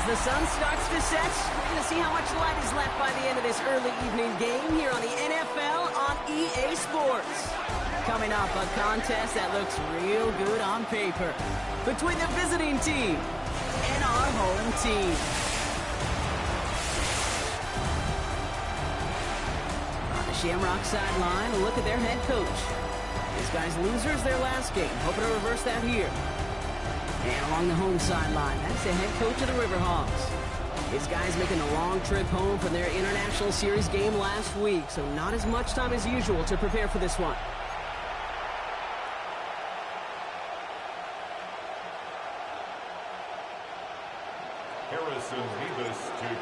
The sun starts to set. We're going to see how much light is left by the end of this early evening game here on the NFL on EA Sports. Coming up, a contest that looks real good on paper between the visiting team and our home team. On the Shamrock sideline, a look at their head coach. This guy's losers their last game. Hoping to reverse that here. And along the home sideline, that's the head coach of the Riverhawks. His guys making a long trip home from their International Series game last week, so not as much time as usual to prepare for this one.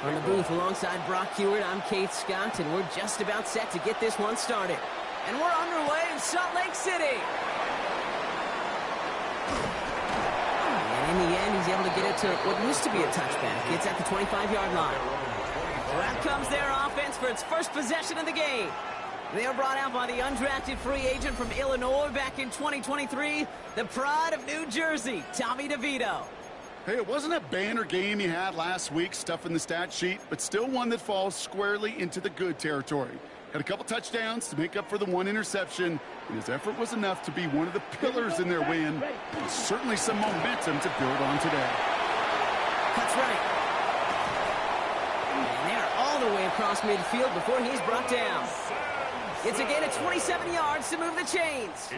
From the booth alongside Brock Hewitt, I'm Keith Scott, and we're just about set to get this one started. And we're underway in Salt Lake City. In the end, he's able to get it to what used to be a touchback. It's at the 25-yard line. So out comes their offense for its first possession of the game. They were brought out by the undrafted free agent from Illinois back in 2023, the pride of New Jersey, Tommy DeVito. Hey, it wasn't a banner game he had last week, stuff in the stat sheet, but still one that falls squarely into the good territory. Had a couple touchdowns to make up for the one interception, and his effort was enough to be one of the pillars in their win. And certainly some momentum to build on today. Cuts right. And they're all the way across midfield before he's brought down. It's a gain of 27 yards to move the chains.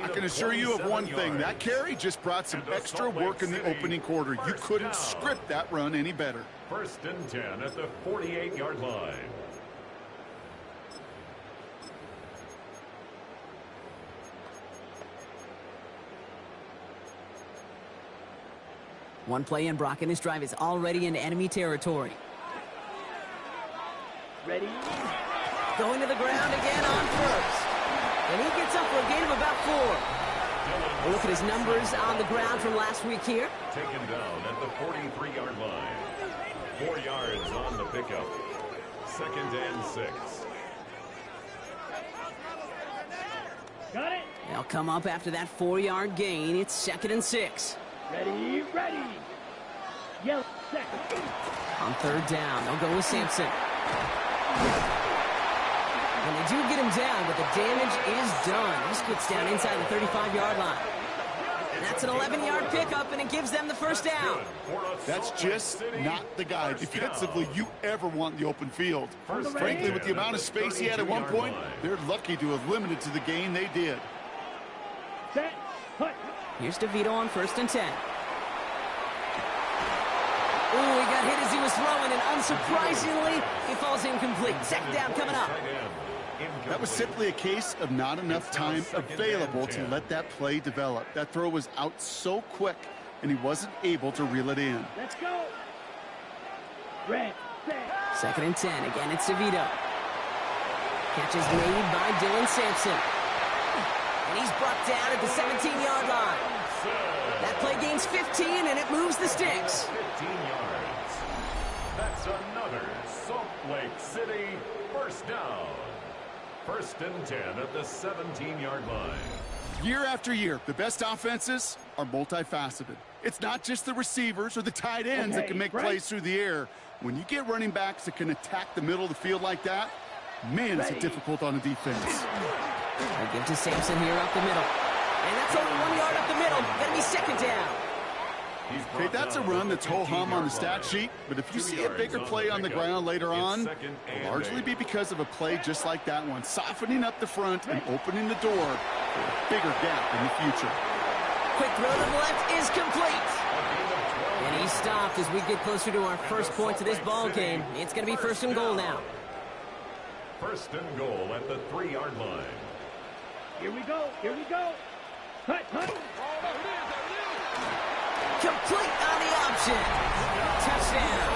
I can assure you of one thing. That carry just brought some extra work in the opening quarter. You couldn't script that run any better. 1st and 10 at the 48-yard line. One play in, Brock, and his drive is already into enemy territory. Ready? Going to the ground again on first. And he gets up for a gain of about 4. We'll look at his numbers on the ground from last week here. Taken down at the 43-yard line. 4 yards on the pickup. 2nd and 6. Got it. They'll come up after that 4-yard gain. It's 2nd and 6. Ready, ready. Yell, second. On 3rd down, they'll go with Sampson. And they do get him down, but the damage is done. This gets down inside the 35-yard line. And that's an 11-yard pickup, and it gives them the first down. That's just not the guy defensively you ever want in the open field. Frankly, with the amount of space he had at one point, they're lucky to have limited to the gain they did. Set, put. Here's DeVito on 1st and 10. Ooh, he got hit as he was throwing, and unsurprisingly, he falls incomplete. 2nd down coming up. That was simply a case of not enough time available to let that play develop. That throw was out so quick, and he wasn't able to reel it in. Let's go. Red, set. 2nd and 10. Again, it's DeVito. Catch is made by Dylan Sampson. And he's brought down at the 17-yard line. That play gains 15, and it moves the sticks. 15 yards. That's another Salt Lake City first down. 1st and 10 at the 17-yard line. Year after year, the best offenses are multifaceted. It's not just the receivers or the tight ends that can make plays through the air. When you get running backs that can attack the middle of the field like that, man, is it difficult on a defense. They give to Sampson here up the middle. And that's only 1 yard up the middle. Gonna be 2nd down. Okay, that's a run that's ho-hum on the stat sheet, but if you see a bigger play on the ground later on, it'll largely be because of a play just like that one, softening up the front and opening the door for a bigger gap in the future. Quick throw to the left is complete. And he's stopped as we get closer to our first points of this ball game. It's going to be 1st and goal now. 1st and goal at the 3-yard line. Here we go. Here we go. Hut, hut. Complete on the option. Touchdown.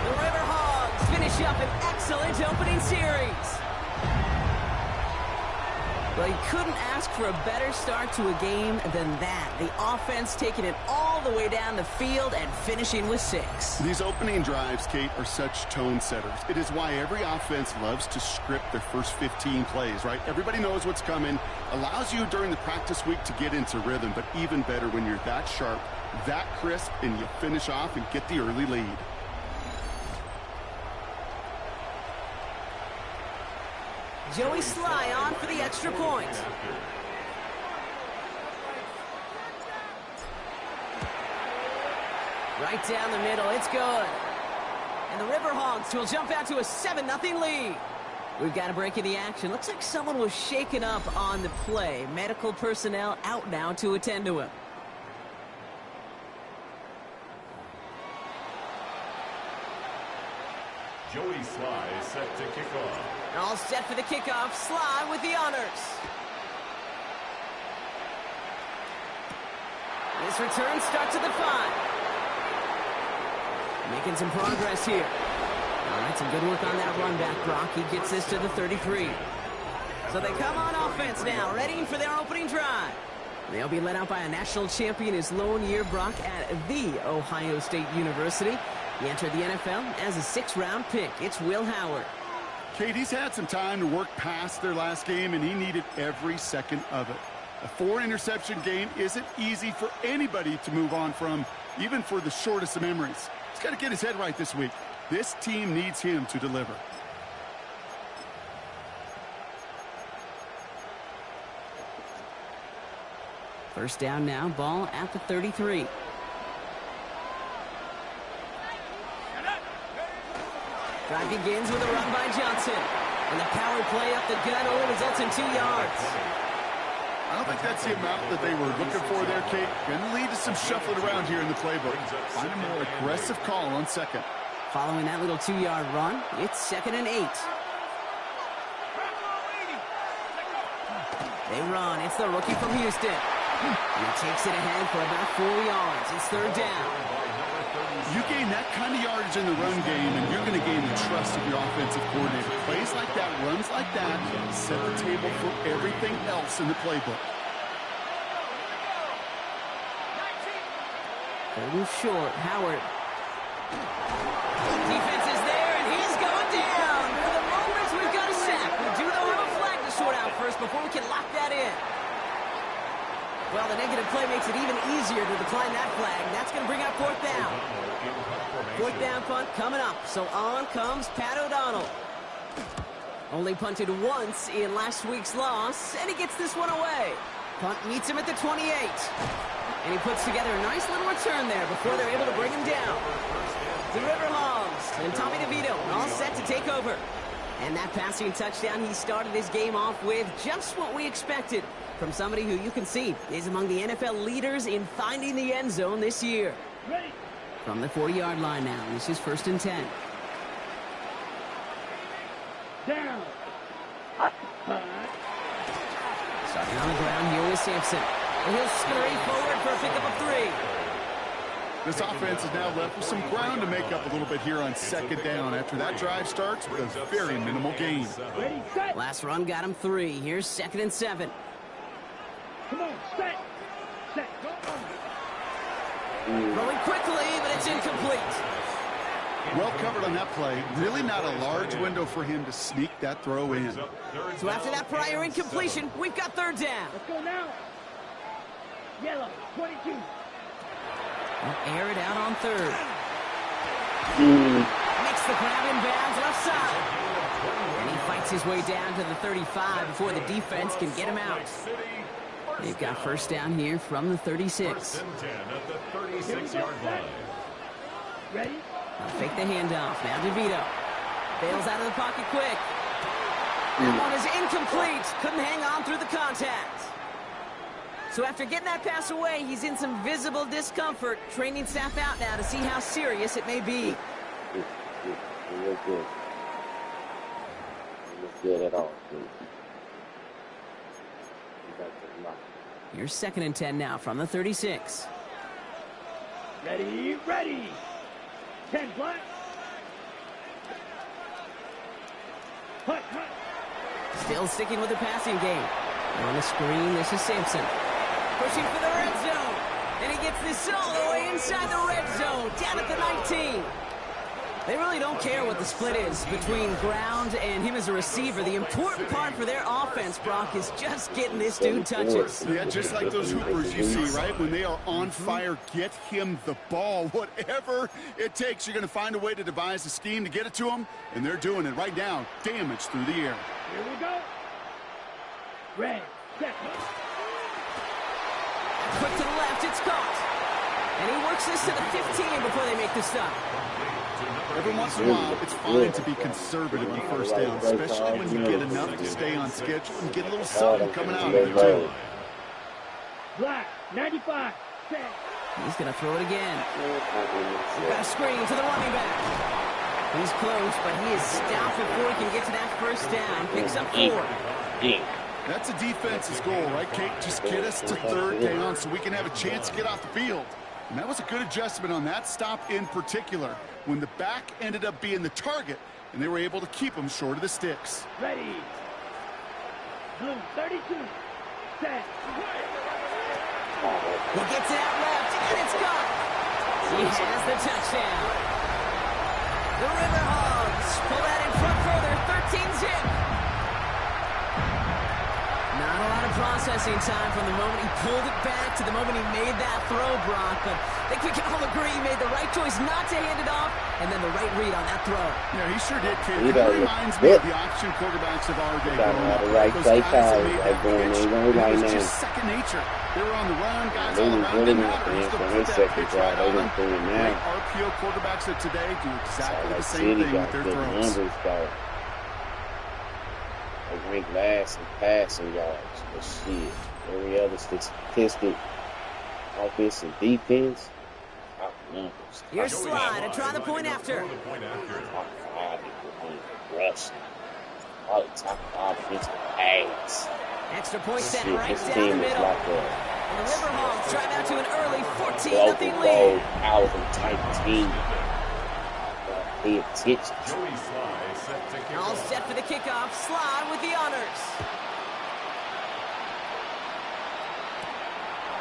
The River Hogs finish up an excellent opening series. Well, you couldn't ask for a better start to a game than that. The offense taking it all the way down the field and finishing with 6. These opening drives, Kate, are such tone setters. It is why every offense loves to script their first 15 plays, right? Everybody knows what's coming. Allows you during the practice week to get into rhythm, but even better when you're that sharp, that crisp, and you finish off and get the early lead. Joey Sly on for the extra point. Right down the middle, it's good. And the River Hogs will jump out to a 7-0 lead. We've got a break in the action. Looks like someone was shaken up on the play. Medical personnel out now to attend to him. Joey Sly is set to kick off. All set for the kickoff. Sly with the honors. This return starts at the 5. Making some progress here. All right, some good work on that run back, Brock. He gets this to the 33. So they come on offense now, ready for their opening drive. They'll be led out by a national champion his lone year, Brock, at the Ohio State University. He entered the NFL as a 6th-round pick. It's Will Howard. Kate, he's had some time to work past their last game, and he needed every second of it. A 4-interception game isn't easy for anybody to move on from, even for the shortest of memories. He's got to get his head right this week. This team needs him to deliver. First down now, ball at the 33. Drive begins with a run by Johnson. And the power play up the gut only results in 2 yards. I don't think that's the amount that they were looking for there, Kate. Going to lead to some shuffling around here in the playbook. Find a more aggressive call on second. Following that little 2-yard run, it's 2nd and 8. They run. It's the rookie from Houston. He takes it ahead for about 4 yards. It's 3rd down. You gain that kind of yardage in the run game, and you're going to gain the trust of your offensive coordinator. Plays like that, runs like that, set the table for everything else in the playbook. 3rd and short. Howard. Defense is there, and he's going down. For the moment, we've got a sack. We do though have a flag to sort out first before we can lock that in. Well, the negative play makes it even easier to decline that flag. That's going to bring up 4th down. 4th down punt coming up. So on comes Pat O'Donnell. Only punted once in last week's loss, and he gets this one away. Punt meets him at the 28. And he puts together a nice little return there before they're able to bring him down. The River Hogs and Tommy DeVito all set to take over. And that passing touchdown he started his game off with, just what we expected from somebody who you can see is among the NFL leaders in finding the end zone this year. Ready. From the 40-yard line now, this is 1st and 10. Down. Starting on the ground here with Sampson. And he'll scurry forward for a pickup of 3. This offense is now left with some ground to make up a little bit here on 2nd down after that drive starts with a very minimal gain. Ready, set. Last run got him 3. Here's 2nd and 7. Come on, set. Set. Go on. Throwing quickly, but it's incomplete. Well covered on that play. Really not a large window for him to sneak that throw in. So after that prior incompletion, we've got 3rd down. Let's go now. Yellow, 22. We'll air it out on 3rd. Makes the grab in bounds left side. And he fights his way down to the 35 before the defense can get him out. They've got 1st down here from the 36. 1st and 10 at the 36-yard line. Ready? I'll fake the handoff. Now DeVito. Bails out of the pocket quick. That one is incomplete. Couldn't hang on through the contact. So after getting that pass away, he's in some visible discomfort. Training staff out now to see how serious it may be. It was good. It was good at all. Here's 2nd and 10 now from the 36. Ready, ready. 10 black. Hut, hut. Still sticking with the passing game. On the screen, this is Sampson. Pushing for the red zone. And he gets this all the way inside the red zone. Down at the 19. They really don't care what the split is between ground and him as a receiver. The important part for their offense, Brock, is just getting this dude touches. Yeah, just like those Hoopers you see, right? When they are on fire, get him the ball. Whatever it takes, you're going to find a way to devise a scheme to get it to him, and they're doing it right now. Damage through the air. Here we go. Red, set. Quick to the left, it's caught. And he works this to the 15 before they make the stop. Every once in a while, it's fine to be conservative on first down, especially when you get enough to stay on schedule and get a little something coming out of it, too. Black, 95, set. He's going to throw it again. Got a screen to the running back. He's close, but he is stopped before he can get to that first down. Picks up 4. That's a defense's goal, right, Kate? Just get us to 3rd down so we can have a chance to get off the field. And that was a good adjustment on that stop in particular, when the back ended up being the target, and they were able to keep him short of the sticks. Ready. Blue, 32, set. He gets it out left, and it's gone. He has the touchdown. The Riverhawks pull that in front further, 13-zip. Not a lot of processing time from the moment he pulled it back to the moment he made that throw, Brock. But I think we can all agree he made the right choice not to hand it off, and then the right read on that throw. Yeah, he sure did, kid. It reminds me of the option quarterbacks of our day. The right play call, like going anywhere right now. Just second nature. They were on the run, guys They all didn't around put him them. out there Just for put his that second pitch drive. right They on didn't put him them. out. Great RPO quarterbacks of today do exactly the same City thing got with their good throws. numbers, though. They ranked last in passing yards, but shit. Every other statistic, offense and defense, top numbers. Here's Slide to try the point after. Top 5 in rushing. All the top offensive pass. Extra point set Shit, right this down team the is middle. like And the Riverhawks drive out to an early a 14-0 global lead. powerful type team. Pay attention. All set for the kickoff. Slide with the honors.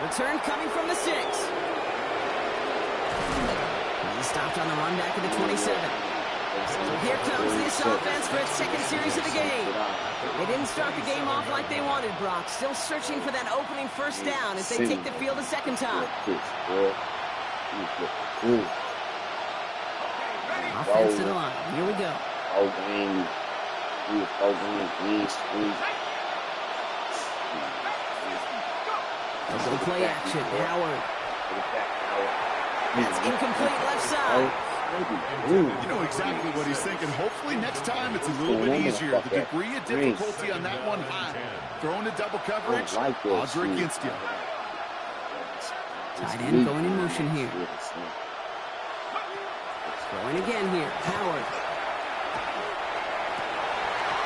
Return coming from the 6. He stopped on the run back at the 27. So here comes this offense for its 2nd series of the game. They didn't start the game off like they wanted, Brock. Still searching for that opening first down as they take the field a second time. Offense to the line. Here we go. Whole game. Double play action. Howard. That's incomplete left side. You know exactly what he's thinking. Hopefully next time it's a little bit easier. The degree of difficulty on that one high. Throwing a double coverage, odds are against you. Tight end going in motion here. Going again here. Howard.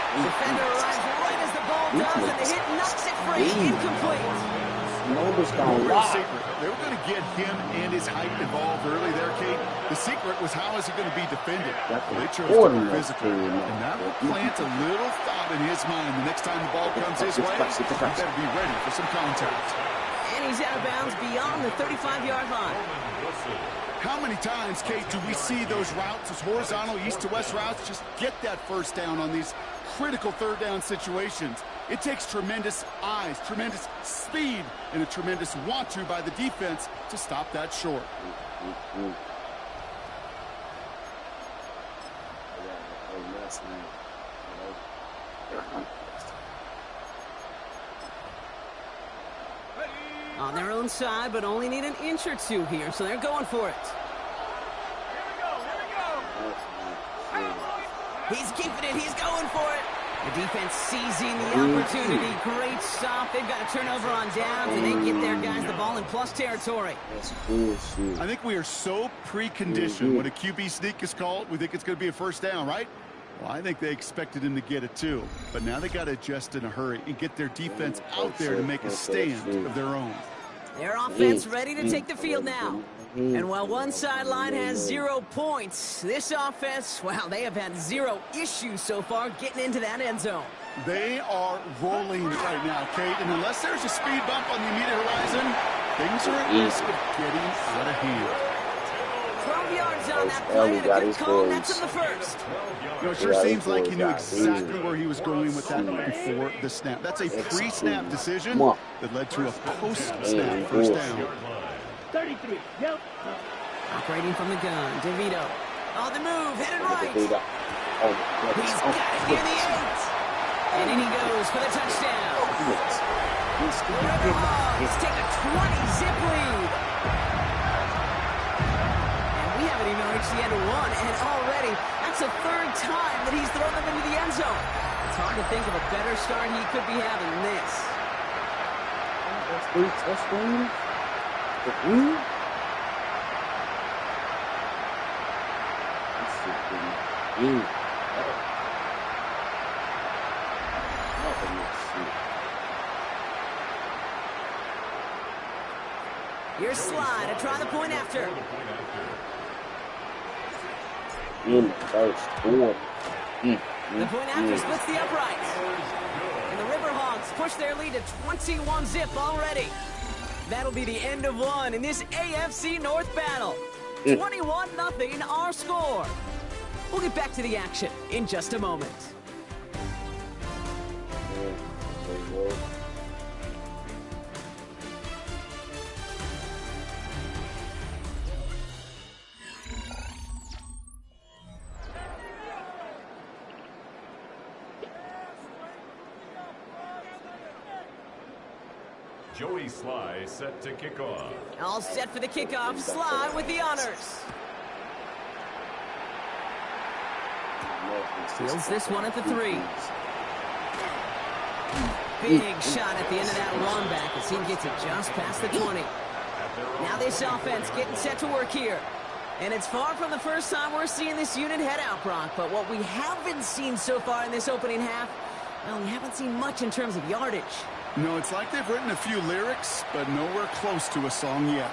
Defender arrives right as the ball does, and the hit knocks it free. Incomplete. They were going to get him and his height involved early there, Kate. The secret was how is he going to be defended. They chose to be physical, and that will plant a little thought in his mind. The next time the ball comes his way, he better be ready for some contact. And he's out of bounds beyond the 35-yard line. How many times, Kate, do we see those routes, those horizontal east-to-west routes, just get that first down on these critical third down situations? It takes tremendous eyes, tremendous speed, and a tremendous want-to by the defense to stop that short. On their own side, but only need an inch or two here, so they're going for it. He's keeping it. He's going for it. The defense seizing the opportunity. Great stop. They've got a turnover on downs, and they get their guys the ball in plus territory. I think we are so preconditioned when a QB sneak is called, we think it's going to be a first down, right? Well, I think they expected him to get it too, but now they got to adjust in a hurry and get their defense out there to make a stand of their own. Their offense ready to take the field now. And while one sideline has 0 points, this offense, well, they have had 0 issues so far getting into that end zone. They are rolling right now, Kate, and unless there's a speed bump on the immediate horizon, things are at risk of getting out of hand. 12 yards on that play, and a good call nets in the first. You know, it sure seems like he knew exactly where he was going with that before the snap. That's a pre-snap decision that led to a post-snap first down. 33, yep. Operating from the gun, DeVito. On the move, headed right. He's got it near the 8. And in he goes for the touchdown. Riverhawks take a 20-zip lead. And we haven't even reached the end of one, and already that's the 3rd time that he's thrown them into the end zone. It's hard to think of a better start he could be having than this. That's 3 touchdowns. Here's Sly to try the point after. In the first quarter. The point after splits the uprights. And the Riverhawks push their lead to 21-zip already. That'll be the end of one in this AFC North battle. 21-0 our score. We'll get back to the action in just a moment. Joey Sly set to kick off. All set for the kickoff. Sly with the honors. Fields this one at the 3. Big shot at the end of that run back as he gets it just past the 20. Now this offense getting set to work here. And it's far from the first time we're seeing this unit head out, Brock. But what we haven't seen so far in this opening half, well, we haven't seen much in terms of yardage. No, it's like they've written a few lyrics, but nowhere close to a song yet.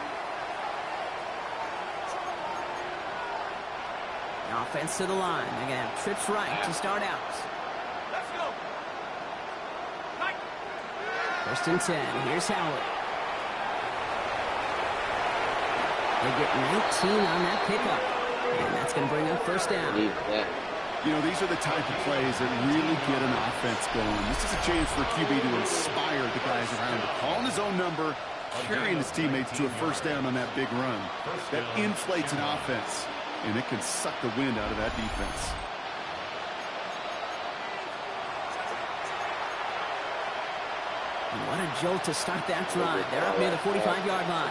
Offense to the line. They're going to have trips right to start out. Let's go. First and 10. Here's Howard. They get 19 on that pickup. And that's going to bring up first down. You know, these are the type of plays that really get an offense going. This is a chance for QB to inspire the guys around him. Calling his own number, carrying his teammates to a first down on that big run. That inflates an offense, and it can suck the wind out of that defense. And what a jolt to start that drive. They're up near the 45-yard line.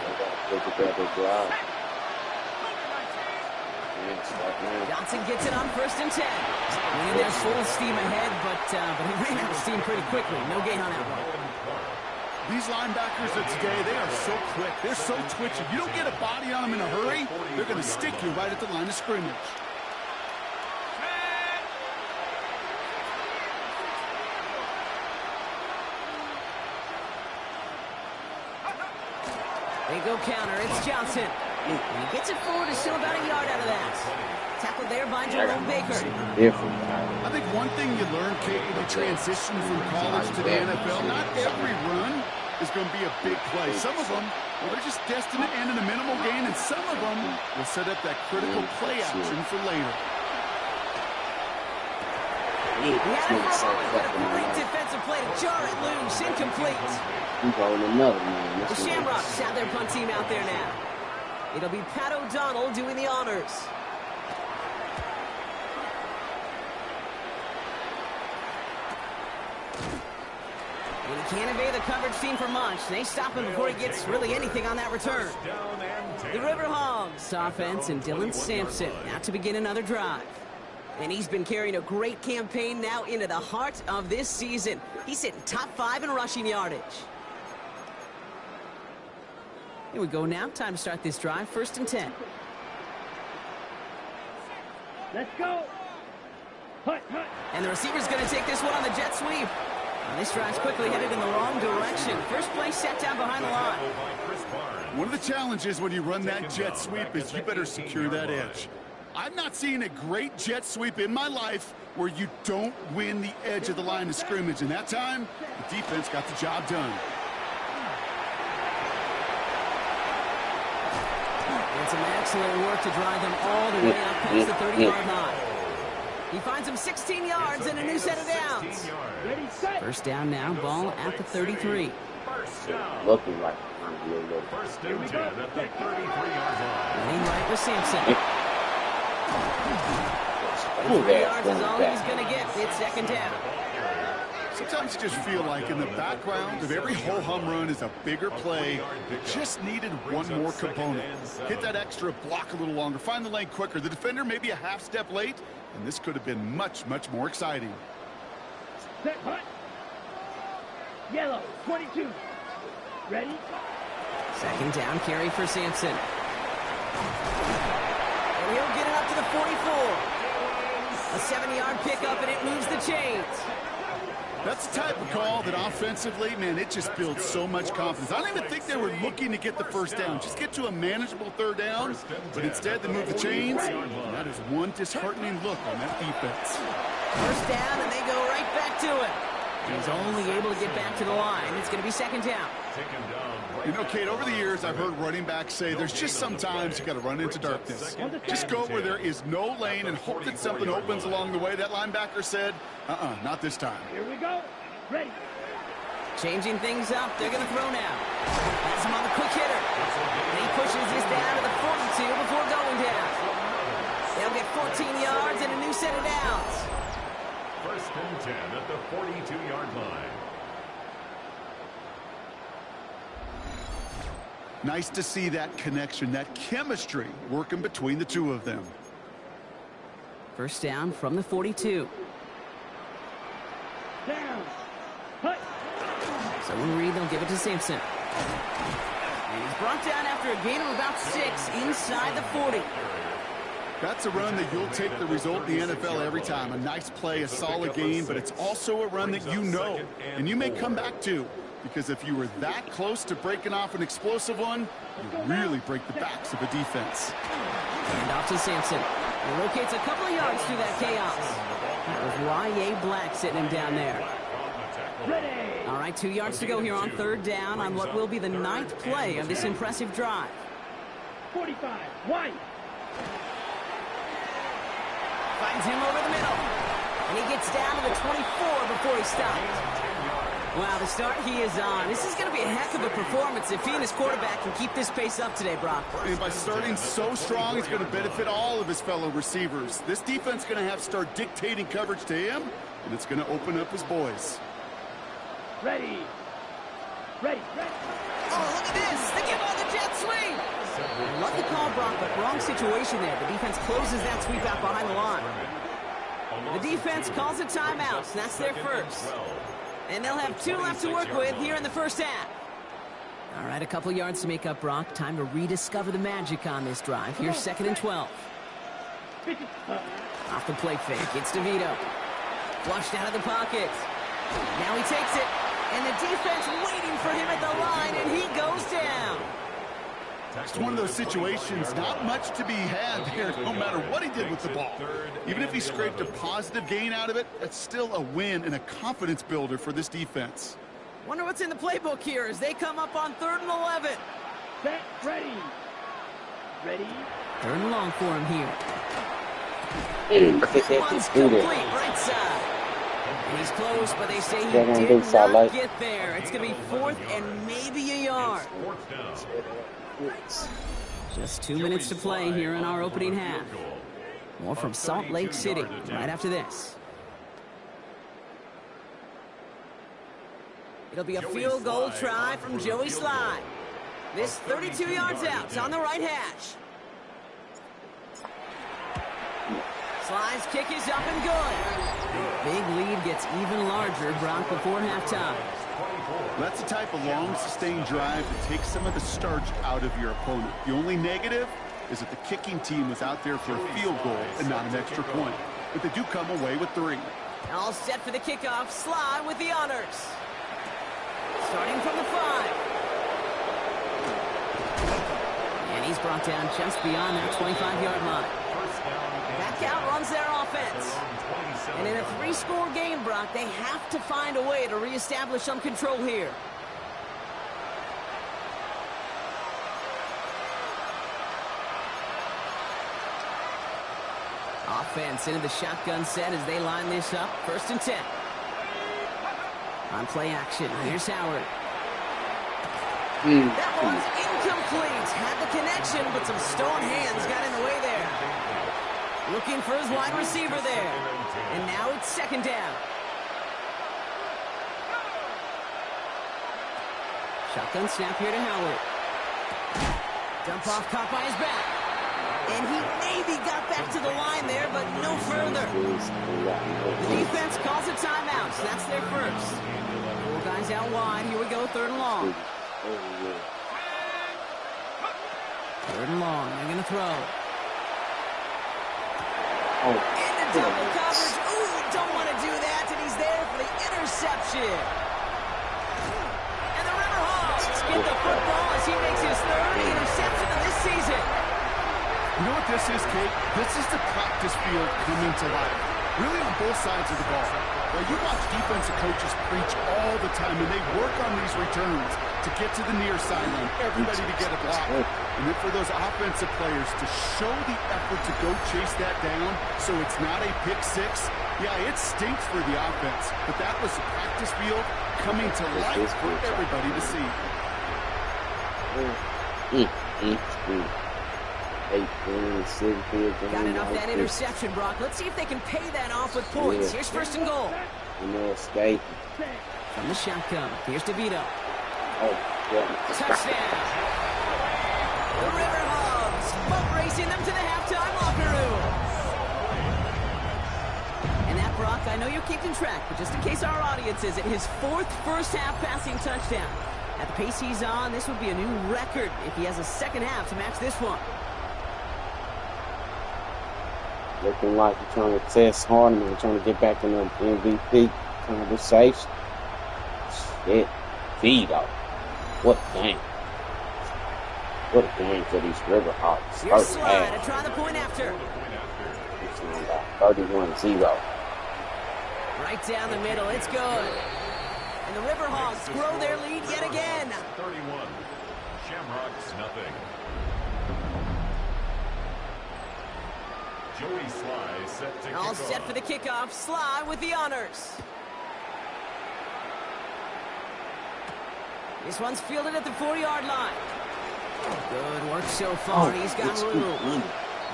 Johnson gets it on first and 10. And they're full steam ahead, but he ran out of steam pretty quickly. No gain on that one. These linebackers of today, they are so quick. They're so twitchy. You don't get a body on them in a hurry, they're going to stick you right at the line of scrimmage. They go counter. It's Johnson. And he gets it forward. Is still about a yard out of that. Tackled there by Jerome Baker. I think one thing you learn, Kate, when you transition from college to the NFL, not every run is going to be a big play. Some of them, well, they're just destined to end in a minimal gain, and some of them will set up that critical play action for later. He had it for a moment, but a great defensive play to jar it loose. Incomplete. The Shamrocks have their punt team out there now. It'll be Pat O'Donnell doing the honors. And he can't evade the coverage team for much. They stop him before he gets really anything on that return. The Riverhawks offense and Dylan Sampson out to begin another drive. And he's been carrying a great campaign now into the heart of this season. He's hitting top 5 in rushing yardage. Here we go now. Time to start this drive. First and 10. Let's go. And the receiver's going to take this one on the jet sweep. This drive's quickly headed in the wrong direction. First play set down behind the line. One of the challenges when you run that jet sweep is you better secure that edge. I've not seen a great jet sweep in my life where you don't win the edge of the line of scrimmage. And that time, the defense got the job done. And some excellent work to drive them all the way up past the 30-yard line. He finds him 16 yards and a new set of downs. First down now, ball at the 33. Looking like First and 10 at the 33-yard line. Running right with Sampson. 3 yards is all he's going to get. It's second down. Sometimes you just feel like in the background of every ho-hum run is a bigger play that just needed one more component. Hit that extra block a little longer, find the lane quicker. The defender maybe a half step late, and this could have been much, much more exciting. Set, hut. Yellow, 22. Ready? Second down carry for Sampson. And he'll get it up to the 44. A 7-yard pickup, and it moves the chains. That's the type of call that offensively, man, it just builds so much confidence. I don't even think they were looking to get the first down. Just get to a manageable third down, but instead they move the chains. And that is one disheartening look on that defense. First down, and they go right back to it. He's only able to get back to the line. It's going to be second down. You know, Kate, over the years, I've heard running backs say there's just sometimes you got to run into darkness. Just go where there is no lane and hope that something opens along the way. That linebacker said, not this time. Here we go. Ready. Changing things up. They're going to throw now. Has him on the quick hitter. And he pushes this down to the 42 before going down. They'll get 14 yards and a new set of downs. First and 10 at the 42-yard line. Nice to see that connection, that chemistry working between the two of them. First down from the 42. Down. Hut. So when Reed, they'll give it to Sampson. And he's brought down after a gain of about 6 inside the 40. That's a run that you'll take the result in the NFL every time. A nice play, a solid game, but it's also a run that you know and you may come back to. Because if you were that close to breaking off an explosive one, you really break the backs of a defense. And off to Sampson. He locates a couple of yards through that chaos. That was Y.A. Black sitting him down there. Ready. All right, 2 yards to go here on third down on what will be the 9th play of this impressive drive. 45. White. Finds him over the middle. And he gets down to the 24 before he stops. Wow, the start he is on. This is going to be a heck of a performance if he and his quarterback can keep this pace up today, Brock. And by starting so strong, he's going to benefit all of his fellow receivers. This defense is going to have to start dictating coverage to him, and it's going to open up his boys. Ready. Ready. Ready. Oh, look at this. They give on the jet sweep. Love the call, Brock, but wrong situation there. The defense closes that sweep out behind the line. The defense calls a timeout, and that's their first. And they'll have 2 left to work with here in the first half. All right, a couple yards to make up, Brock. Time to rediscover the magic on this drive. Here's second and 12. Off the play fake. It's DeVito. Flushed out of the pocket. Now he takes it. And the defense waiting for him at the line, and he goes down. It's one of those situations, not much to be had there, no matter what he did with the ball. Even if he scraped a positive gain out of it, that's still a win and a confidence builder for this defense. Wonder what's in the playbook here as they come up on 3rd and 11. Set. Ready. Ready. 3rd and long for him here. One's Do complete, that. right side. And he's close, but they say he did not get there. It's going to be 4th and maybe a yard. Fourth down. Just 2 minutes to play here in our opening half. More from Salt Lake City right after this. It'll be a field goal try from Joey Slye. This 32 yards out. It's on the right hash. Slye's kick is up and good. Big lead gets even larger, Brock, before halftime. That's the type of long, sustained drive that takes some of the starch out of your opponent. The only negative is that the kicking team was out there for a field goal and not an extra point. but they do come away with 3. All set for the kickoff. Sly with the honors. Starting from the 5. And he's brought down just beyond that 25-yard line. Back out runs their offense. And in a 3-score game, Brock, they have to find a way to reestablish some control here. Offense into the shotgun set as they line this up. 1st and 10. On play action, here's Howard. That one's incomplete. Had the connection, but some stone hands got in the way there. Looking for his wide receiver there. And now it's 2nd down. Shotgun snap here to Howard. Dump off caught by his back. And he maybe got back to the line there, but no further. The defense calls a timeout, so that's their first. 4 guys out wide. Here we go, 3rd and long. 3rd and long. They're going to throw. Into double coverage. Ooh, don't want to do that, and he's there for the interception. And the Riverhawks get the football as he makes his 3rd interception of this season. You know what this is, Kate? This is the practice field coming to life. Really on both sides of the ball. Well, you watch defensive coaches preach all the time, and they work on these returns to get to the near sideline, everybody to get a block. And then for those offensive players to show the effort to go chase that down so it's not a pick 6, yeah, it stinks for the offense. But that was the practice field coming to life for everybody to see. Got enough that interception, Brock. Let's see if they can pay that off with points. Here's 1st and goal. From the shotgun. Here's DeVito. Touchdown. The Riverhawks boat racing them to the halftime locker room. And that, Brock, I know you're keeping track, but just in case our audience isn't, his 4th first-half passing touchdown. At the pace he's on, this would be a new record if he has a 2nd half to match this one. Looking like you're trying to test Hardeman, trying to get back in the MVP conversation. Shit. Vito. What a game. What a game for these Riverhawks. Here's Slide to try the point after. 31-0. Right down the middle. It's good. And the Riverhawks grow their lead yet again. 31. Shamrocks, nothing. Joey Sly set to All kick set off. for the kickoff. Sly with the honors. This one's fielded at the 4-yard line. Good work so far. He's got room.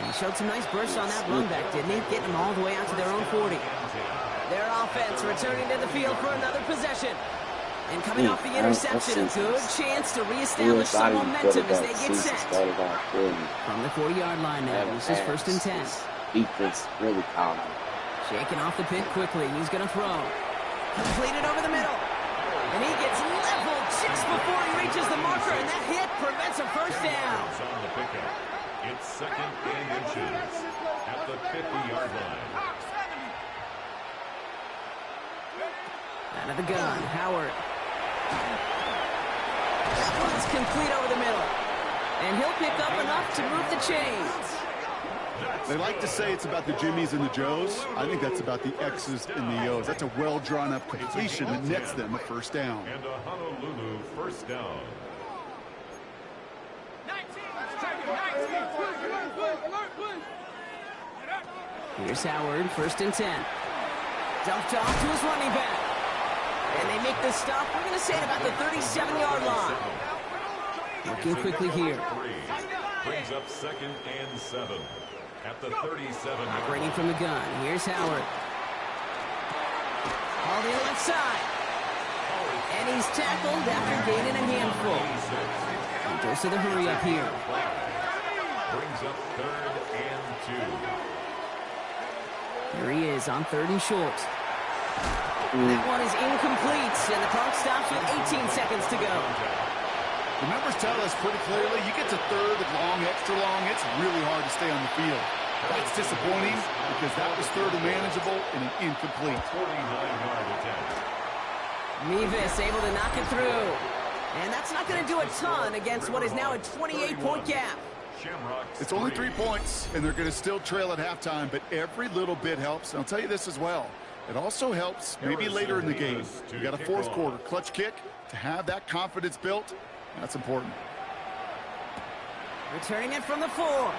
He showed some nice bursts on that run back, didn't he? Getting them all the way out to their own 40. Their offense returning to the field for another possession. And coming off the interception, a good chance to reestablish some momentum as they get set. From the 40-yard line now, this is 1st and 10. Defense really calm. Shaking off the pin quickly. He's going to throw. Completed over the middle. And he gets leveled just before he reaches the marker, and that hit prevents a 1st down. On the pickup. It's 2nd and inches at the 50-yard line. Out of the gun, Howard. That one's complete over the middle. And he'll pick up enough to move the chains. They like to say it's about the Jimmies and the Joes. I think that's about the X's and the O's. That's a well-drawn-up completion that nets them a 1st down. And a Honolulu 1st down. Here's Howard, 1st and 10. Dumped off to his running back. And they make this stop, we're going to say, at about the 37-yard line. Working quickly here. Brings up 2nd and 7 at the 37. Operating from the gun. Here's Howard. All the left side. And he's tackled after gaining a handful. He goes to the hurry up here. Brings up 3rd and 2. Here he is on 3rd and short. That one is incomplete, and the clock stops with 18 seconds to go. The numbers tell us pretty clearly, you get to 3rd and long, extra long, it's really hard to stay on the field. That's disappointing because that was third and manageable and an incomplete. 49-yard attempt. Mevis able to knock it through. And that's not going to do a ton against what is now a 28-point gap. It's only 3 points, and they're going to still trail at halftime, but every little bit helps. And I'll tell you this as well. It also helps maybe later in the game. You got a fourth quarter clutch kick to have that confidence built. That's important. Returning it from the 4.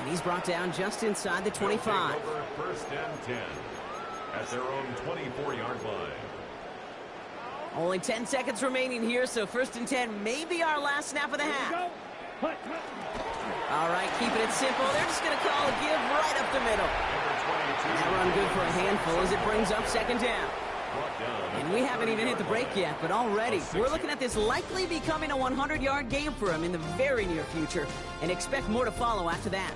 And he's brought down just inside the 25. First and 10 at their own 24-yard line. Only 10 seconds remaining here, so first and 10 may be our last snap of the half. All right, keeping it simple. They're just going to call a give right up the middle. That run good for a handful as it brings up second down. And we haven't even hit the break yet, but already we're looking at this likely becoming a 100-yard game for him in the very near future, and expect more to follow after that.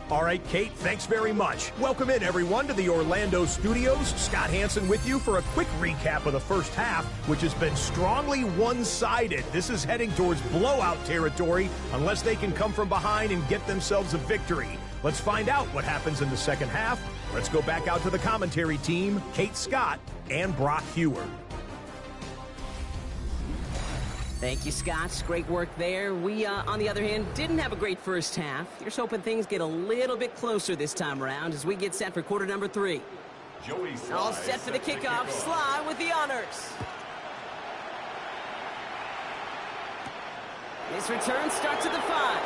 All right, Kate, thanks very much. Welcome in, everyone, to the Orlando studios. Scott Hansen with you for a quick recap of the first half, which has been strongly one-sided. This is heading towards blowout territory unless they can come from behind and get themselves a victory. Let's find out what happens in the second half. Let's go back out to the commentary team, Kate Scott and Brock Hewer. Thank you, Scott. Great work there. We, on the other hand, didn't have a great first half. Here's hoping things get a little bit closer this time around as we get set for quarter number 3. All set for the kickoff. Sly with the honors. This return starts at the 5.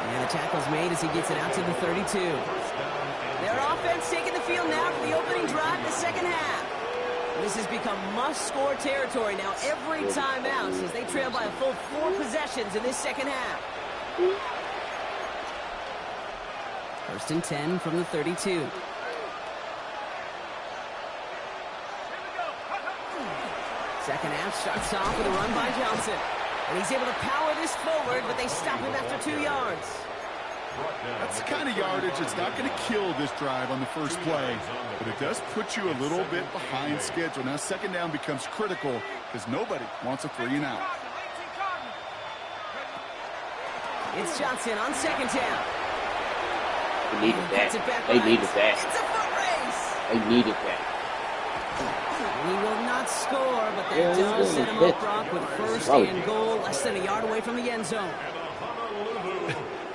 And the tackle's made as he gets it out to the 32. Their offense taking the field now for the opening drive of the second half. This has become must-score territory now every time out as they trail by a full 4 possessions in this second half. First and 10 from the 32. Second half starts off with a run by Johnson. And he's able to power this forward, but they stop him after 2 yards. That's the kind of yardage that's not going to kill this drive on the first play, but it does put you a little bit behind schedule. Now second down becomes critical because nobody wants a 3 and out. It's Johnson on second down. They needed that. They needed that. It's a foot race. They needed that. He will not score, but that does set him up, Brock, with first and goal, less than a yard away from the end zone.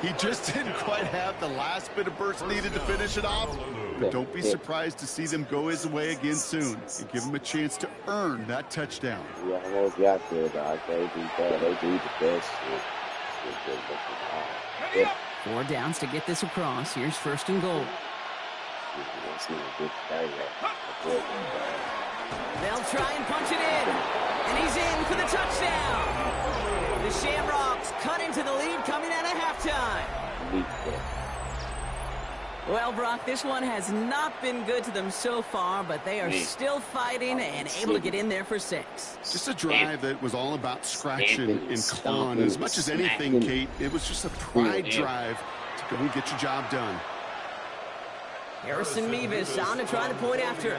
He just didn't quite have the last bit of burst needed to finish it off. But don't be surprised to see them go his way again soon and give him a chance to earn that touchdown. Yeah, almost got there, Doc. They do the best. 4 downs to get this across. Here's first and goal. They'll try and punch it in. And he's in for the touchdown. The Shamrocks cut into the lead coming out of halftime. Well, Brock, this one has not been good to them so far, but they are still fighting and able to get in there for 6. Just a drive that was all about scratching and clawing. As much as anything, Kate, it was just a pride drive to go and get your job done. Harrison Mevis on to try the point after.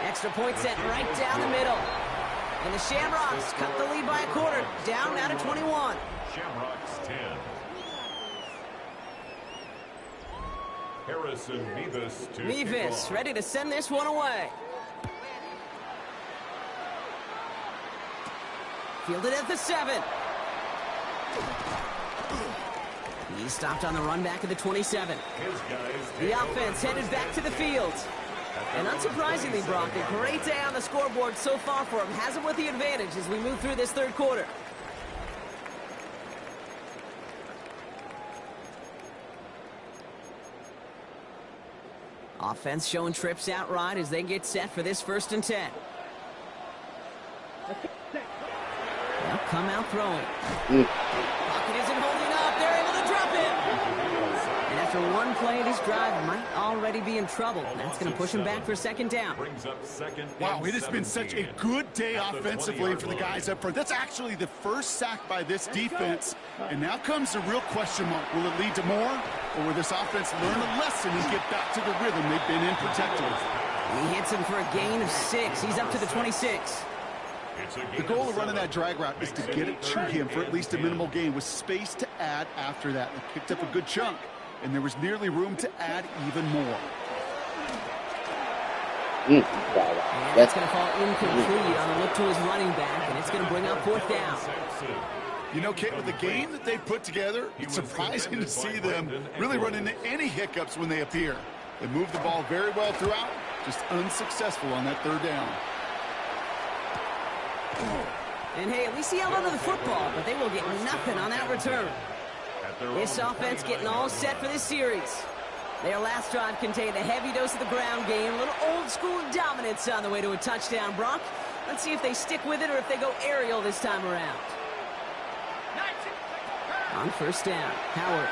Extra point set right down the middle. And the Shamrocks cut the lead by a quarter, down now to 21. Shamrocks 10. Harrison Mevis to Mevis ready to send this one away. Fielded at the 7. He's stopped on the run back at the 27. The offense headed back to the field. And unsurprisingly, Brock, a great day on the scoreboard so far for him. Has him with the advantage as we move through this third quarter. Offense showing trips out right as they get set for this first and 10. They'll come out throwing. Pocket isn't holding up. They're able to drop him. And after one play, this drive might already be in trouble. That's going to push him back for second down. Wow, it has been such a good day offensively for the guys up front. That's actually the first sack by this defense. And now comes the real question mark. Will it lead to more? Or will this offense learn a lesson and get back to the rhythm they've been in protecting? He hits him for a gain of 6. He's up to the 26. The goal of running that drag route is to get it to him for at least a minimal gain with space to add after that. They picked up a good chunk, and there was nearly room to add even more. And that's going to fall incomplete on a look to his running back, and it's going to bring up 4th down. You know, Kate, with the game that they put together, it's surprising to see them really run into any hiccups when they appear. They moved the ball very well throughout, just unsuccessful on that 3rd down. And hey, at least he held onto the football, but they will get nothing on that return. This offense getting all set for this series. Their last drive contained a heavy dose of the ground game, a little old-school dominance on the way to a touchdown, Brock. Let's see if they stick with it or if they go aerial this time around. On 1st down, Howard.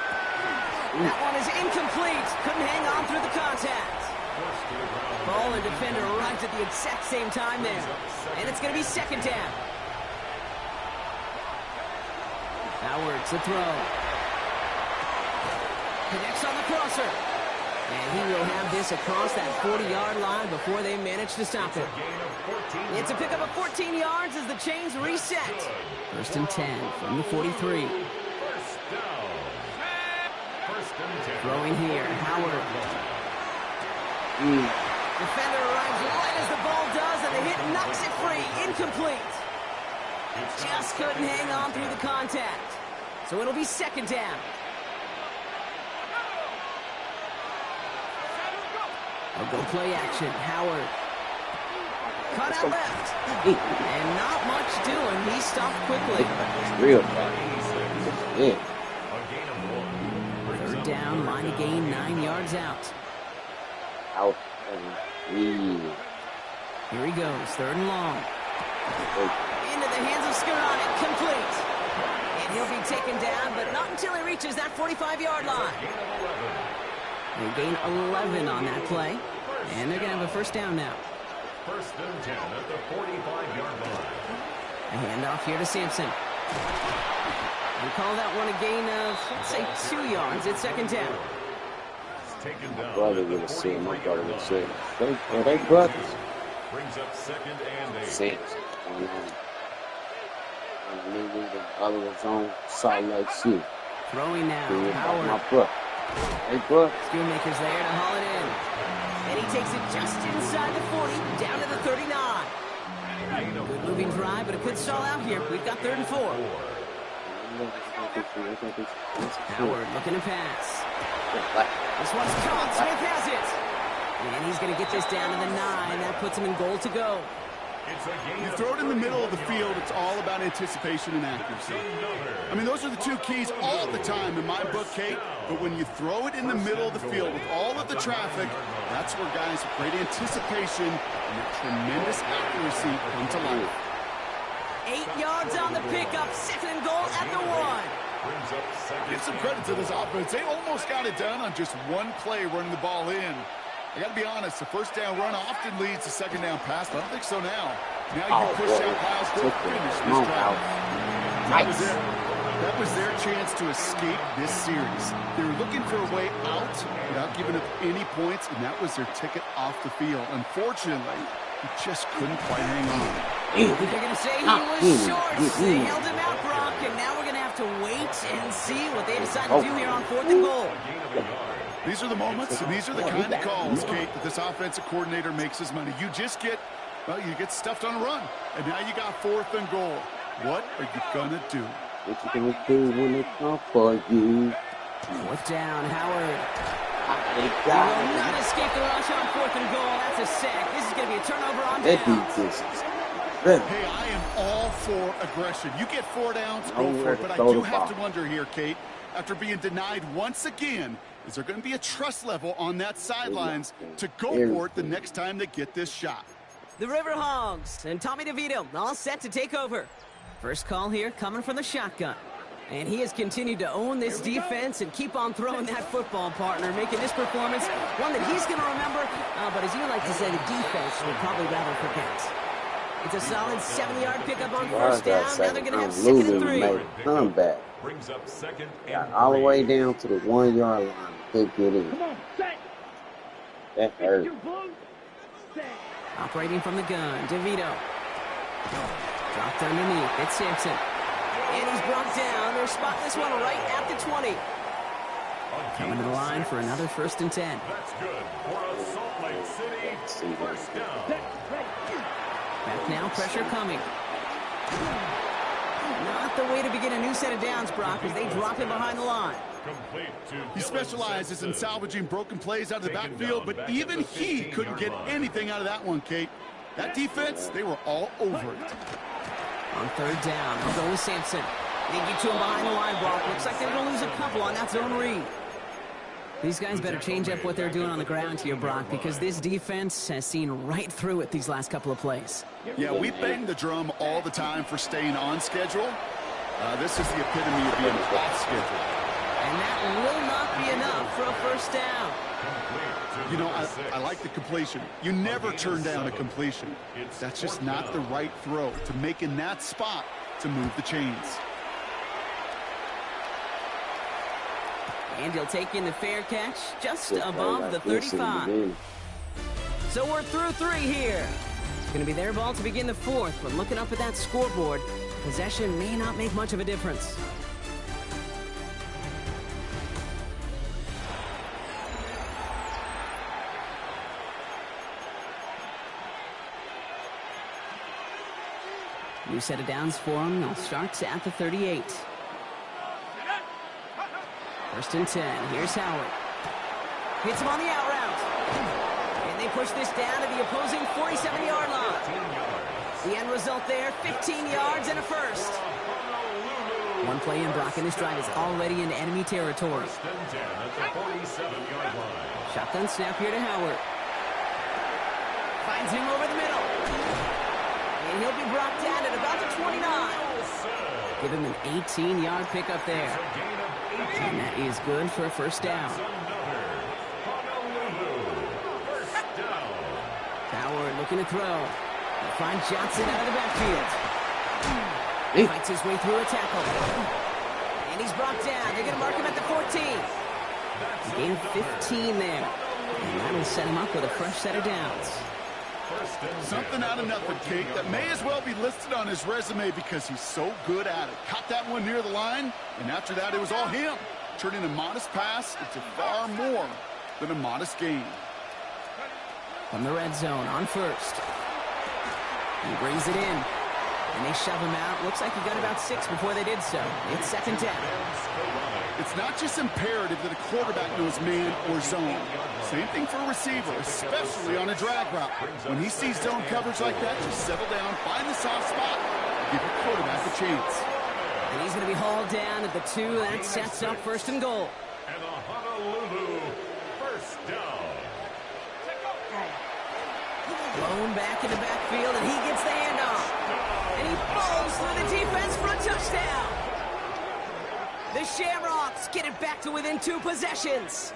That one is incomplete. Couldn't hang on through the contact. Ball and defender arrived at the exact same time there. And it's going to be 2nd down. Howard to throw. Connects on the crosser. And he will have this across that 40-yard line before they manage to stop it. It's a pickup of 14 yards as the chains reset. 1st and 10 from the 43. Throwing here, Howard. Defender arrives right as the ball does, and the hit knocks it free. Incomplete. Just couldn't hang on through the contact. So it'll be 2nd down. They'll go play action. Howard. Cut out left. And not much doing. He stopped quickly. It's real bad. Yeah. 3rd down, line of gain, 9 yards out. Out. Here he goes, 3rd and long. Into the hands of Skaronic, complete. And he'll be taken down, but not until he reaches that 45-yard line. They gain 11 on that play, and they're going to have a 1st down now. 1st and 10 at the 45-yard line. A handoff here to Sampson. We call that one a gain of, let's say, 2 yards. It's 2nd down. Taken down. My brother would have said, my brother would have said, they brothers. Brings up 2nd and 8. Sampson. Honolulu, the other was on Salt Lake City. Throwing now, My Howard. brother. Hey, bro. Schoonmaker's there to haul it in. And he takes it just inside the 40, down to the 39. Good moving drive, but it could stall out here. We've got 3rd and 4. Howard looking to pass. This one's caught. Smith has it. And he's going to get this down to the 9. That puts him in goal to go. You throw it in the middle of the field, it's all about anticipation and accuracy. I mean, those are the 2 keys all the time in my book, Kate. But when you throw it in the middle of the field with all of the traffic, that's where guys with great anticipation and that tremendous accuracy come to life. 8 yards on the pickup. 2nd and goal at the 1. Give some credit to this offense. They almost got it done on just one play running the ball in. I got to be honest, the 1st down run often leads to 2nd down pass, but I don't think so now. Now you can push out Kyle's to finish this drive. That was their chance to escape this series. They were looking for a way out without giving up any points, and that was their ticket off the field. Unfortunately, he just couldn't quite hang on. They're going to say he was short. They held him out, Brock, and now we're going to have to wait and see what they decide to do here on 4th and goal. These are the moments, and these are the kind of calls, Kate, that this offensive coordinator makes his money. You just get, well, you get stuffed on a run, and now you got 4th and goal. What are you going to do? What you going to do when they come for you? 4th down, Howard. He will not escape the rush on 4th and goal. That's a sack. This is going to be a turnover on downs. Hey, I am all for aggression. You get 4 downs, go for it. But I do have to wonder here, Kate, after being denied once again, is there going to be a trust level on that sidelines to go for it the next time they get this shot? The River Hogs and Tommy DeVito all set to take over. First call here coming from the shotgun. And he has continued to own this defense and keep on throwing that football, partner, making this performance one that he's going to remember. But as you like to say, the defense will probably rather forget. It's a solid 7-yard pickup on 1st down. Now they're going to have 2nd and 3. Made a comeback. Brings up 2nd and Got all the way down to the 1-yard line. Couldn't get in. Come on, set. That hurt. Your blue. Set. Operating from the gun, DeVito. Dropped underneath. It's Sampson. And he's brought down. They're spotting this one right at the 20. Coming to the line for another 1st and 10. That's good for a Salt Lake City first down. Back now, pressure coming. Not the way to begin a new set of downs, Brock, as they drop him behind the line. He specializes in salvaging broken plays out of the backfield, but even he couldn't get anything out of that one, Kate. That defense, they were all over it. On 3rd down, they'll go with Sampson. They get to him behind the line, Brock. Looks like they're going to lose a couple on that zone read. These guys better change up what they're doing on the ground here, Brock, because this defense has seen right through it these last couple of plays. Yeah, we bang the drum all the time for staying on schedule. This is the epitome of being off schedule. And that will not be enough for a 1st down. You know, I like the completion. You never turn down a completion. That's just not the right throw to make in that spot to move the chains. And he'll take in the fair catch just above the 35. So we're through 3 here. It's going to be their ball to begin the 4th, but looking up at that scoreboard, possession may not make much of a difference. New set of downs for them. They'll start at the 38. 1st and 10. Here's Howard. Hits him on the out route. And they push this down to the opposing 47-yard line. The end result there, 15 yards and a 1st. One play in, Brock, and this drive is already in enemy territory. Shotgun snap here to Howard. Finds him over the middle. And he'll be brought down at about the 29. Give him an 18-yard pickup there. And that is good for a 1st down. Howard looking to throw. He'll find Johnson out of the backfield. Fights his way through a tackle. And he's brought down. They're going to mark him at the 14. Gain of 15 there. And that'll set him up with a fresh set of downs. Something out of nothing, Kate, that may as well be listed on his resume because he's so good at it. Caught that one near the line, and after that, it was all him. Turning a modest pass into far more than a modest gain. From the red zone on 1st. He brings it in. And they shove him out. Looks like he got about 6 before they did so. It's 2nd down. It's not just imperative that a quarterback knows man or zone. Same thing for a receiver, especially on a drag route. When he sees zone coverage like that, just settle down, find the soft spot, and give your quarterback a chance. And he's going to be hauled down at the 2. That sets up 1st and goal. And a Honolulu 1st down. Blown back in the backfield, and he gets the handoff. And he falls through the defense for a touchdown. The Shamrocks get it back to within 2 possessions.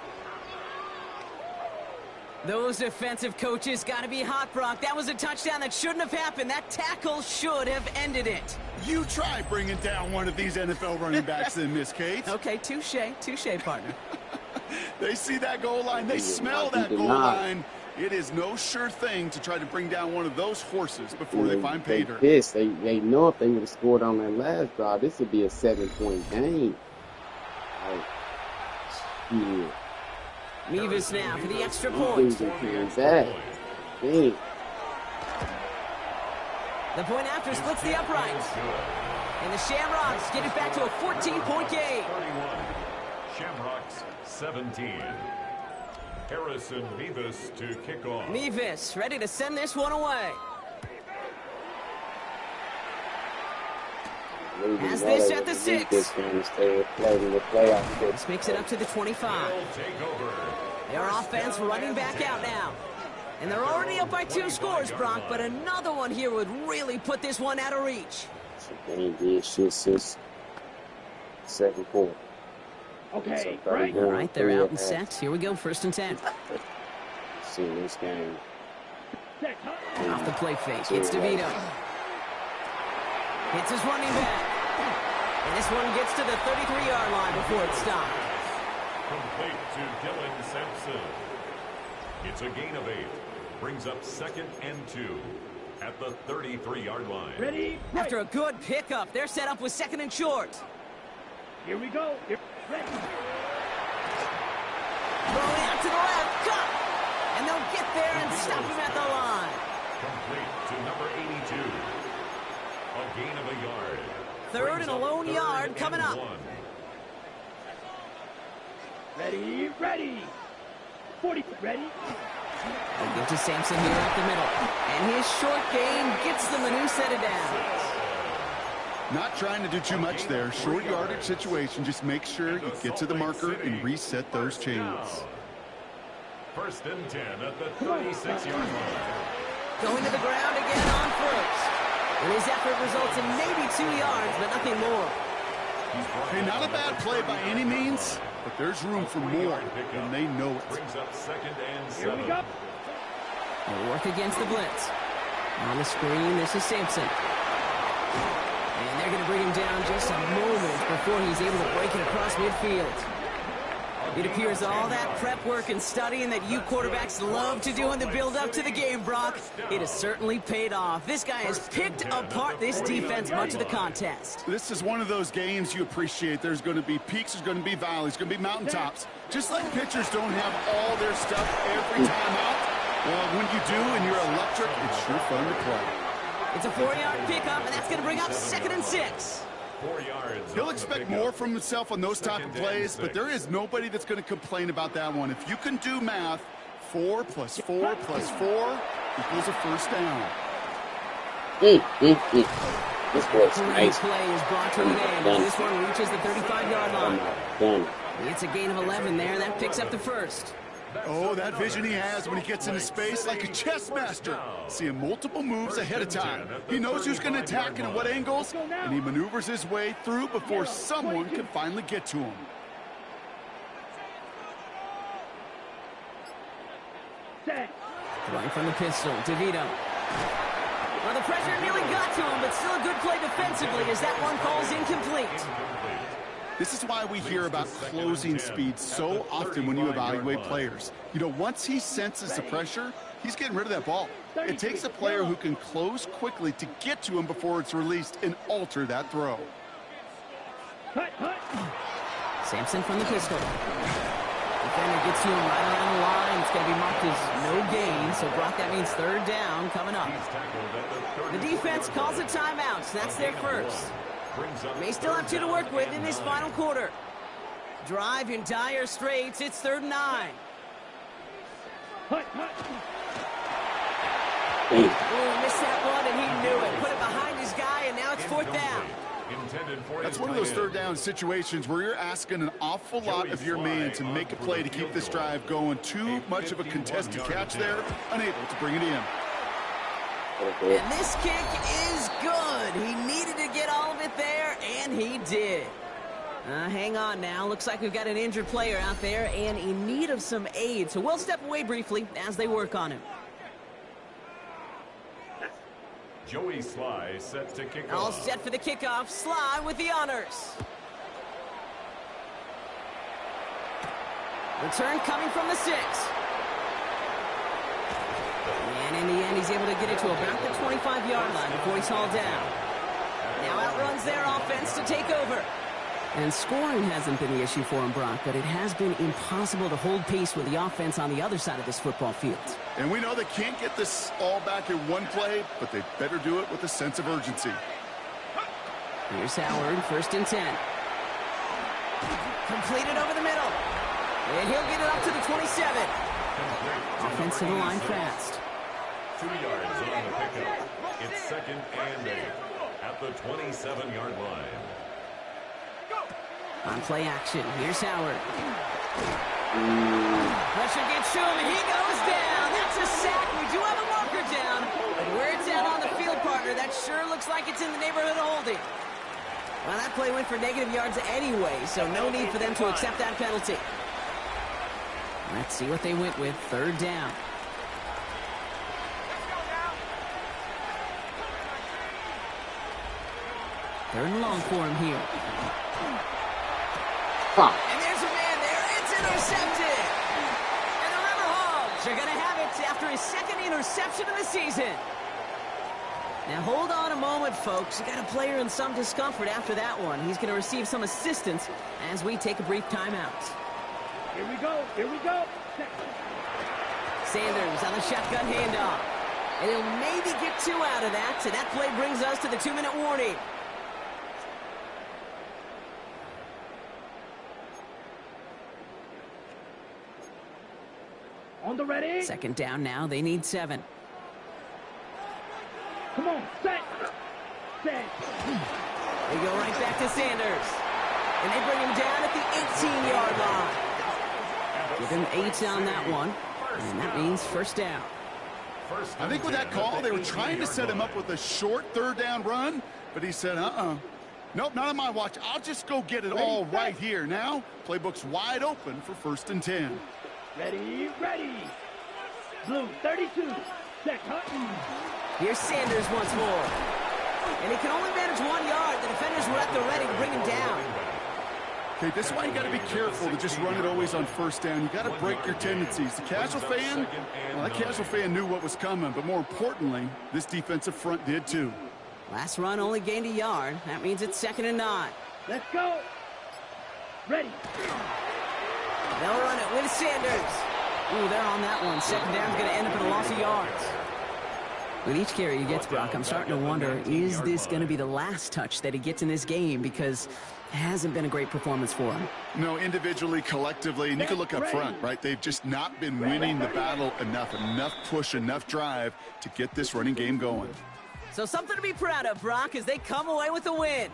Those defensive coaches got to be hot, Brock. That was a touchdown that shouldn't have happened. That tackle should have ended it. You try bringing down one of these NFL running backs in, Miss Kate. Okay, touche, partner. They see that goal line. They smell that goal line. It is no sure thing to try to bring down one of those horses before they find pay dirt. They know if they would have scored on that last drive, this would be a 7-point game. Like, yeah. Mevis now for the extra point. The point after splits the uprights. And the Shamrocks get it back to a 14-point game. 31. Shamrocks 17. Harrison Mevis to kick off. Mevis ready to send this one away. Has this at the 6. This makes it up to the 25. Their offense running back out now. And they're already up by 2 scores, Brock, but another one here would really put this one out of reach. Since 2nd quarter. Okay, right. All right, they're out and set. Here we go, 1st and 10. See this game. Off the play fake. It's DeVito. Hits his running back. And this one gets to the 33-yard line before it's stopped. Complete to Dylan Sampson. It's a gain of 8. Brings up 2nd and 2. at the 33-yard line. Ready? After a good pickup, they're set up with 2nd and short. Here we go. Ready. Rolling out to the left, cut! And they'll get there and stop him at the line. Complete to number 82. A gain of a yard. 3rd and a lone yard coming up. Ready, ready. 40, ready. They give to Sampson here up the middle. And his short gain gets them a new set of downs. Not trying to do too much there. Short yardage situation. Just make sure you get to the marker and reset those chains. 1st and 10 at the 36-yard line. Going to the ground again on 1st. And his effort results in maybe 2 yards, but nothing more. Hey, not a bad play by any means, but there's room for more, and they know it. Brings up 2nd and 7. Here we go. They'll work against the blitz. On the screen, this is Sampson. And they're going to bring him down just a moment before he's able to break it across midfield. It appears all that prep work and studying that you quarterbacks love to do in the build-up to the game, Brock, it has certainly paid off. This guy has picked apart this defense much of the contest. This is one of those games you appreciate. There's going to be peaks, there's going to be valleys, there's going to be mountaintops. Just like pitchers don't have all their stuff every time out, well, when you do and you're electric, it's sure fun to play. It's a 4-yard pickup, and that's going to bring up 2nd and 6. 4 yards. He'll expect more from himself on those type of plays, but there is nobody that's going to complain about that one. If you can do math, 4 plus 4 plus 4 equals a 1st down. This was nice. Play is brought to an end as this one reaches the 35-yard line. Done. It's a gain of 11 there. That picks up the 1st. Oh, that vision he has when he gets into space like a chess master. Seeing multiple moves ahead of time. He knows who's going to attack and at what angles, and he maneuvers his way through before someone can finally get to him. Throwing from the pistol, DeVito. Well, the pressure nearly got to him, but still a good play defensively as that one falls incomplete. This is why we hear about closing speed so often when you evaluate players. You know, once he senses the pressure, he's getting rid of that ball. It takes a player who can close quickly to get to him before it's released and alter that throw. Sampson from the pistol. Defender gets to him right around the line. It's going to be marked as no gain, so Brock, that means 3rd down coming up. The defense calls a timeout, so that's their 1st. May still have 2 to work with in this final quarter. Drive in dire straits. It's 3rd and 9. Oh, missed that one, and he knew it. Put it behind his guy, and now it's 4th down. That's one of those 3rd down situations where you're asking an awful lot of your man to make a play to keep this drive going. Too much of a contested catch there, unable to bring it in. And this kick is good. He needed to get all of it there, and he did. Hang on now. Looks like we've got an injured player out there and in need of some aid. So we'll step away briefly as they work on him. Joey Sly set to kick All off. set for the kickoff. Sly with the honors. Return coming from the 6. And in the end, he's able to get it to about the 25-yard line before he's hauled down. Now outruns their offense to take over. And scoring hasn't been the issue for him, Brock, but it has been impossible to hold pace with the offense on the other side of this football field. And we know they can't get this all back in one play, but they better do it with a sense of urgency. Here's Howard, 1st and 10. Completed over the middle. And he'll get it up to the 27. Offense to the line fast. 2 yards on the pickup. It's 2nd and 8 at the 27-yard line. On play action, here's Howard. Pressure gets to him, and he goes down. That's a sack. We do have a marker down. But where it's at on the field, partner, that sure looks like it's in the neighborhood of holding. Well, that play went for negative yards anyway, so no need for them to accept that penalty. Let's see what they went with. 3rd down. Third and long for him here. And there's a man there. It's intercepted. And the Riverhawks are going to have it after his 2nd interception of the season. Now hold on a moment, folks. You got a player in some discomfort after that one. He's going to receive some assistance as we take a brief timeout. Here we go. Here we go. Sanders on the shotgun handoff. And he'll maybe get 2 out of that. So that play brings us to the 2-minute warning. On the ready. Second down now. They need 7. Come on. Set. Set. They go right back to Sanders. And they bring him down at the 18-yard line. Give him 8 on that one. And that means first down. I think with that call, they were trying to set him up with a short 3rd down run, but he said, nope, not on my watch. I'll just go get it all right here. Now, playbook's wide open for 1st and 10. Ready, ready. Blue, 32. Set, Here's Sanders once more. And he can only manage 1 yard. The defenders were at the ready to bring him down. Okay, this is why you got to be careful to just run it always on 1st down. You got to break your tendencies. The casual fan, well, that casual fan knew what was coming, but more importantly, this defensive front did too. Last run only gained 1 yard. That means it's 2nd and 9. Let's go. Ready. They'll run it with Sanders. Ooh, they're on that one. 2nd down's going to end up in a loss of yards. With each carry he gets, Brock, I'm starting to wonder, is this going to be the last touch that he gets in this game? Because it hasn't been a great performance for him. No, individually, collectively, and you can look up front, right? They've just not been winning the battle enough push, enough drive to get this running game going. So something to be proud of, Brock, as they come away with a win.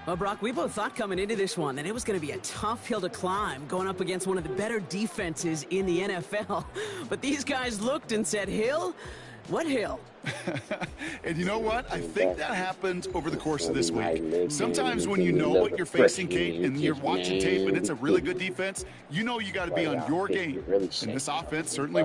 Well, Brock, we both thought coming into this one that it was going to be a tough hill to climb going up against one of the better defenses in the NFL. But these guys looked and said, Hill? What hill? And you know what? I think that happens over the course of this week. Sometimes when you know what you're facing, Kate, and you're watching tape and it's a really good defense, you know you got to be on your game. And this offense certainly